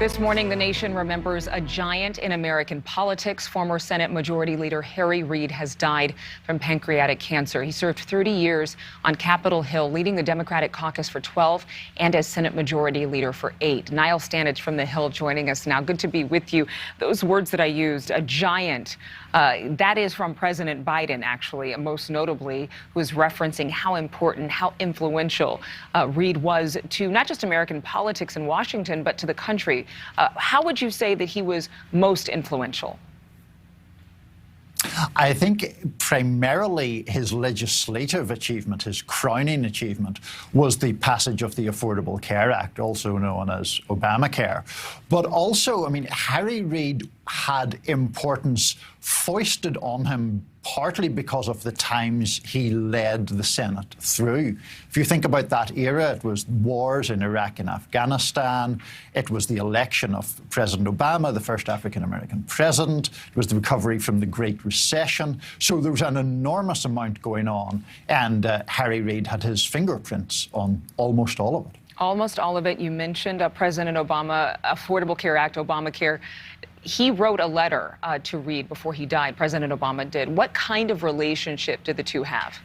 This morning, the nation remembers a giant in American politics. Former Senate Majority Leader Harry Reid has died from pancreatic cancer. He served 30 years on Capitol Hill, leading the Democratic caucus for 12 and as Senate Majority Leader for 8. Niall Stanage from the Hill joining us now. Good to be with you. Those words that I used, a giant, that is from President Biden, actually, most notably, who is referencing how important, how influential Reid was to not just American politics in Washington, but to the country. How would you say that he was most influential? I think primarily his legislative achievement, his crowning achievement, was the passage of the Affordable Care Act, also known as Obamacare. But also, I mean, Harry Reid had importance foisted on him partly because of the times he led the Senate through. If you think about that era, it was wars in Iraq and Afghanistan. It was the election of President Obama, the first African-American president. It was the recovery from the Great Recession. So there was an enormous amount going on, and Harry Reid had his fingerprints on almost all of it. Almost all of it. You mentioned President Obama, Affordable Care Act, Obamacare. He wrote a letter to Reid before he died, President Obama did. What kind of relationship did the two have?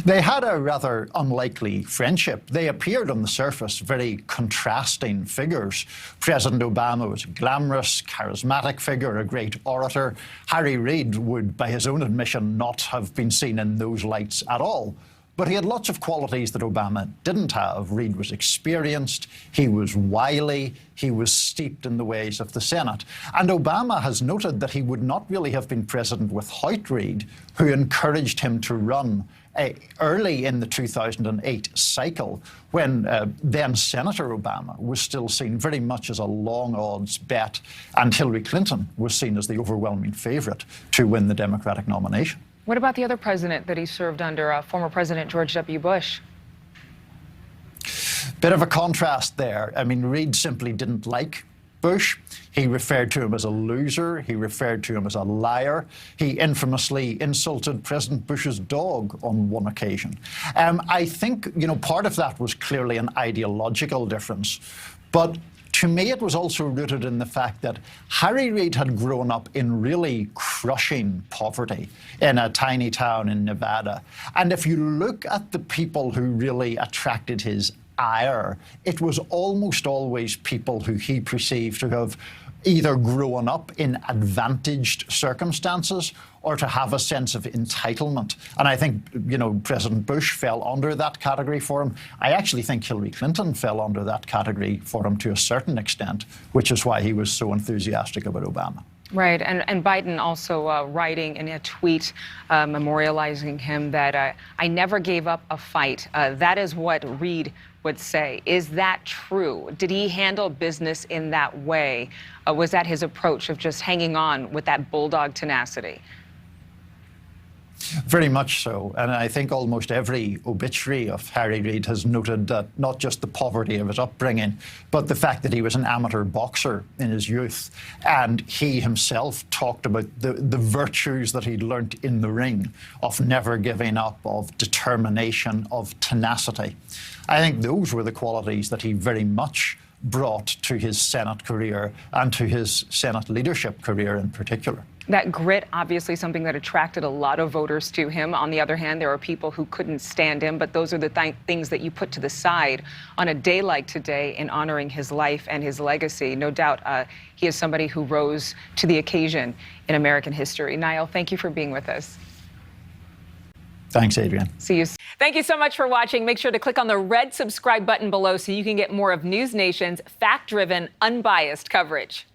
They had a rather unlikely friendship. They appeared on the surface very contrasting figures. President Obama was a glamorous, charismatic figure, a great orator. Harry Reid would, by his own admission, not have been seen in those lights at all. But he had lots of qualities that Obama didn't have. Reid was experienced, he was wily, he was steeped in the ways of the Senate. And Obama has noted that he would not really have been president without Reid, who encouraged him to run early in the 2008 cycle, when then Senator Obama was still seen very much as a long odds bet, and Hillary Clinton was seen as the overwhelming favorite to win the Democratic nomination. What about the other president that he served under, former President George W. Bush? Bit of a contrast there. I mean, Reid simply didn't like Bush. He referred to him as a loser. He referred to him as a liar. He infamously insulted President Bush's dog on one occasion. I think, you know, part of that was clearly an ideological difference. But to me, it was also rooted in the fact that Harry Reid had grown up in really crushing poverty in a tiny town in Nevada. And if you look at the people who really attracted his ire, it was almost always people who he perceived to have either grown up in advantaged circumstances or to have a sense of entitlement. And I think, you know, President Bush fell under that category for him. I actually think Hillary Clinton fell under that category for him to a certain extent, which is why he was so enthusiastic about Obama. Right, and Biden also writing in a tweet memorializing him that I never gave up a fight. That is what Reid would say. Is that true? Did he handle business in that way? Was that his approach of just hanging on with that bulldog tenacity? Very much so. And I think almost every obituary of Harry Reid has noted that not just the poverty of his upbringing, but the fact that he was an amateur boxer in his youth. And he himself talked about the virtues that he'd learnt in the ring, of never giving up, of determination, of tenacity. I think those were the qualities that he very much brought to his Senate career and to his Senate leadership career in particular. That grit, obviously something that attracted a lot of voters to him. On the other hand, there are people who couldn't stand him, but those are the things that you put to the side on a day like today in honoring his life and his legacy. No doubt he is somebody who rose to the occasion in American history. Niall, thank you for being with us. Thanks, Adrienne. See you. Thank you so much for watching. Make sure to click on the red subscribe button below so you can get more of NewsNation's fact-driven, unbiased coverage.